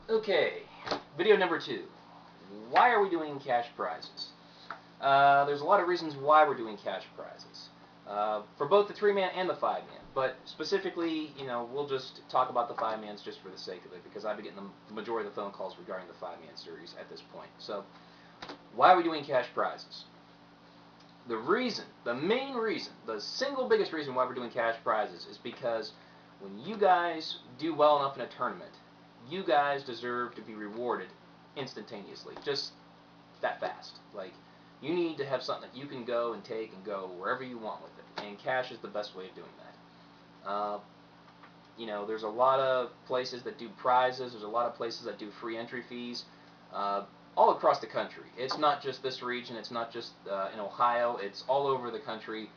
Okay, video number 2. Why are we doing cash prizes? There's a lot of reasons why we're doing cash prizes. For both the 3-man and the 5-man. But specifically, we'll just talk about the 5-mans just for the sake of it, because I've been getting the majority of the phone calls regarding the 5-man series at this point. So, why are we doing cash prizes? The main reason, the single biggest reason why we're doing cash prizes is because when you guys do well enough in a tournament, you guys deserve to be rewarded instantaneously, just that fast. Like, you need to have something that you can go and take and go wherever you want with it, and cash is the best way of doing that. There's a lot of places that do prizes. There's a lot of places that do free entry fees. Uh, all across the country. It's not just this region. It's not just in Ohio. It's all over the country.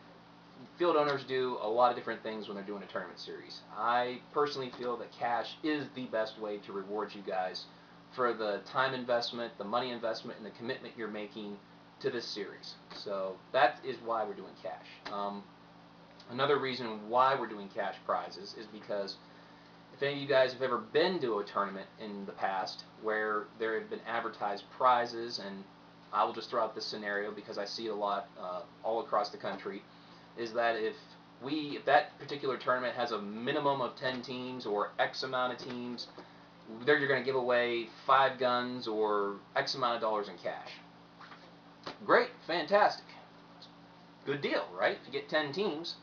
Field owners do a lot of different things when they're doing a tournament series. I personally feel that cash is the best way to reward you guys for the time investment, the money investment, and the commitment you're making to this series. So that is why we're doing cash. Another reason why we're doing cash prizes is because if any of you guys have ever been to a tournament in the past where there have been advertised prizes, and I will just throw out this scenario because I see it a lot all across the country, is that if that particular tournament has a minimum of 10 teams or X amount of teams, there you're going to give away 5 guns or X amount of dollars in cash. Great, fantastic, good deal, right? If you get 10 teams,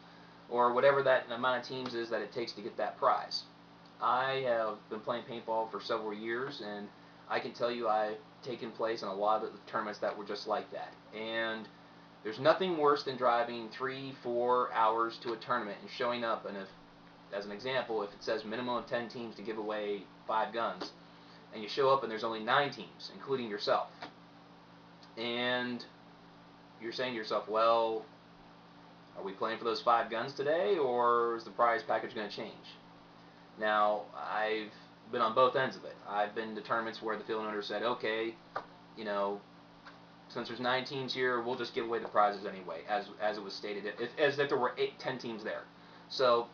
or whatever that amount of teams is that it takes to get that prize. I have been playing paintball for several years, and I can tell you I've taken place in a lot of the tournaments that were just like that. And there's nothing worse than driving 3-4 hours to a tournament and showing up, and if, as an example, if it says minimum of 10 teams to give away 5 guns, and you show up and there's only 9 teams, including yourself, and you're saying to yourself, well, are we playing for those 5 guns today, or is the prize package going to change? Now, I've been on both ends of it. I've been to tournaments where the field owner said, okay, you know, since there's 9 teams here, we'll just give away the prizes anyway, as it was stated, as if there were 10 teams there. So,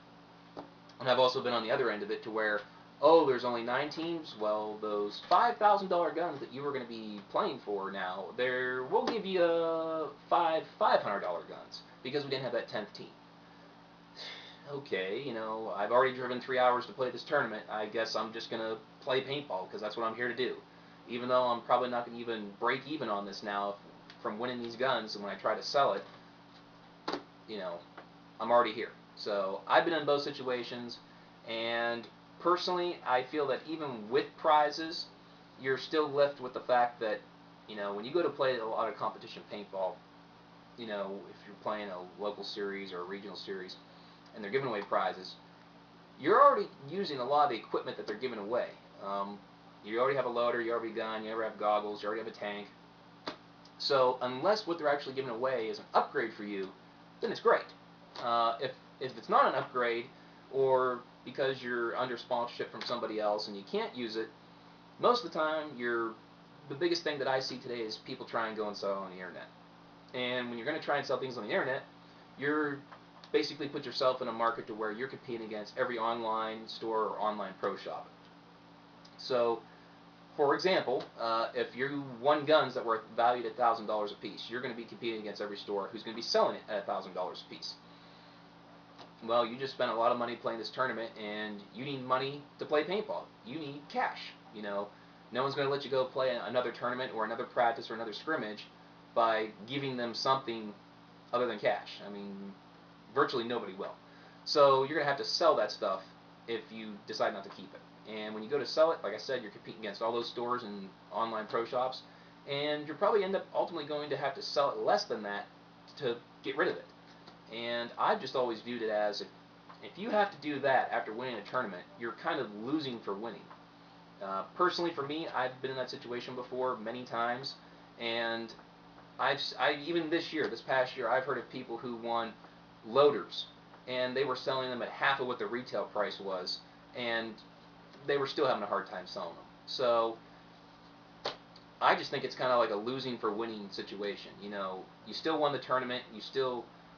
and I've also been on the other end of it to where, oh, there's only 9 teams. Well, those $5,000 guns that you were going to be playing for now, we'll give you five $500 guns because we didn't have that 10th team. Okay, I've already driven 3 hours to play this tournament. I guess I'm just going to play paintball because that's what I'm here to do. Even though I'm probably not going to even break even on this now from winning these guns, and when I try to sell it, you know, I'm already here. So I've been in both situations, and personally, I feel that even with prizes, you're still left with the fact that, when you go to play a lot of competition paintball, if you're playing a local series or a regional series, and they're giving away prizes, you're already using a lot of the equipment that they're giving away. You already have a loader, you already have a gun, you already have goggles, you already have a tank. So unless what they're actually giving away is an upgrade for you, then it's great. If it's not an upgrade, or because you're under sponsorship from somebody else and you can't use it, most of the time the biggest thing that I see today is people try and go and sell on the internet. And when you're going to try and sell things on the internet, you're basically put yourself in a market to where you're competing against every online store or online pro shop. So, for example, if you won guns that were valued at $1,000 a piece, you're going to be competing against every store who's going to be selling it at $1,000 a piece. Well, you just spent a lot of money playing this tournament, and you need money to play paintball. You need cash. No one's going to let you go play another tournament or another practice or another scrimmage by giving them something other than cash. I mean, virtually nobody will. So you're going to have to sell that stuff if you decide not to keep it. And when you go to sell it, like I said, you're competing against all those stores and online pro shops, and you're probably end up ultimately going to have to sell it less than that to get rid of it. And I've just always viewed it as if you have to do that after winning a tournament, you're kind of losing for winning. Personally, for me, I've been in that situation before many times, and even this past year, I've heard of people who won loaders, and they were selling them at half of what the retail price was, and they were still having a hard time selling them. So I just think it's kind of like a losing for winning situation. You still won the tournament.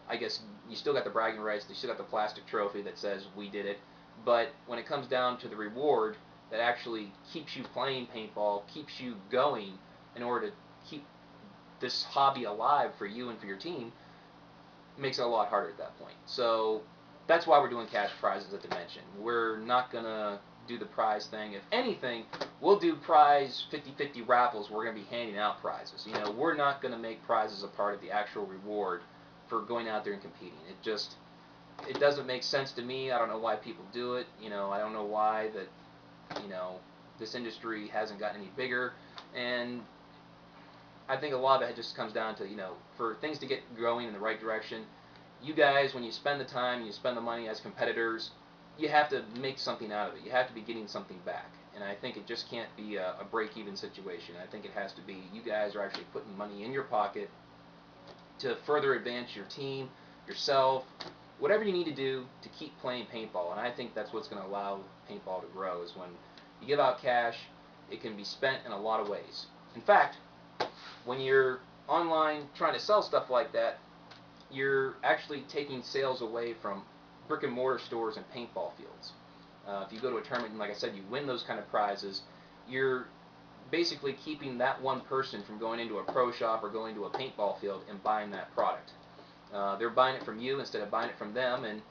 I guess, you still got the bragging rights. You still got the plastic trophy that says we did it. But when it comes down to the reward, that actually keeps you playing paintball, keeps you going in order to keep this hobby alive for you and for your team, makes it a lot harder at that point. So that's why we're doing cash prizes at Dimension. We're not going to do the prize thing. If anything, we'll do prize 50-50 raffles. We're going to be handing out prizes. You know, we're not going to make prizes a part of the actual reward for going out there and competing. It doesn't make sense to me. I don't know why people do it. You know, I don't know why that, you know, this industry hasn't gotten any bigger. And I think a lot of it just comes down to, you know, for things to get going in the right direction, you guys, when you spend the time, you spend the money as competitors, you have to make something out of it. You have to be getting something back. And I think it just can't be a break-even situation. I think it has to be you guys are actually putting money in your pocket to further advance your team, yourself, whatever you need to do to keep playing paintball. And I think that's what's going to allow paintball to grow, is when you give out cash, it can be spent in a lot of ways. In fact, when you're online trying to sell stuff like that, you're actually taking sales away from brick and mortar stores and paintball fields. If you go to a tournament and, like I said, you win those kind of prizes, you're basically keeping that one person from going into a pro shop or going to a paintball field and buying that product. They're buying it from you instead of buying it from them, and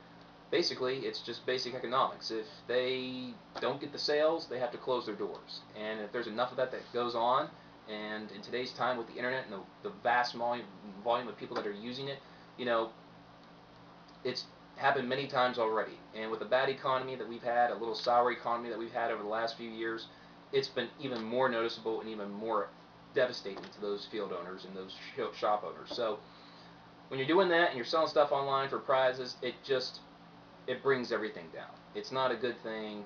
basically it's just basic economics. If they don't get the sales, they have to close their doors. And if there's enough of that goes on, and in today's time with the internet and the vast volume of people that are using it, you know, it's happened many times already. And with the bad economy that we've had, a little sour economy that we've had over the last few years, it's been even more noticeable and even more devastating to those field owners and those shop owners. So when you're doing that and you're selling stuff online for prizes, it brings everything down. It's not a good thing.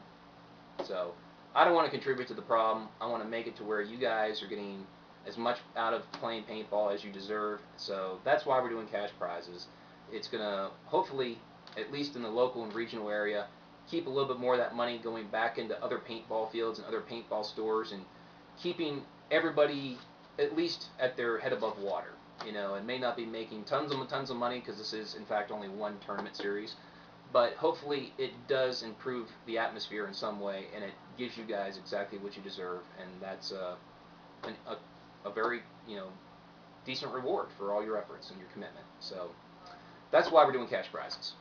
So I don't want to contribute to the problem. I want to make it to where you guys are getting as much out of playing paintball as you deserve. So that's why we're doing cash prizes. It's going to hopefully, at least in the local and regional area, keep a little bit more of that money going back into other paintball fields and other paintball stores, and keeping everybody at least at their head above water. You know, it may not be making tons of money, because this is in fact only one tournament series, but hopefully it does improve the atmosphere in some way, and it gives you guys exactly what you deserve, and that's a very, you know, decent reward for all your efforts and your commitment. So that's why we're doing cash prizes.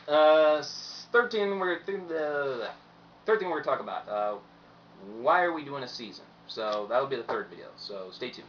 13 we're going to talk about why are we doing a season. So that'll be the third video. So stay tuned.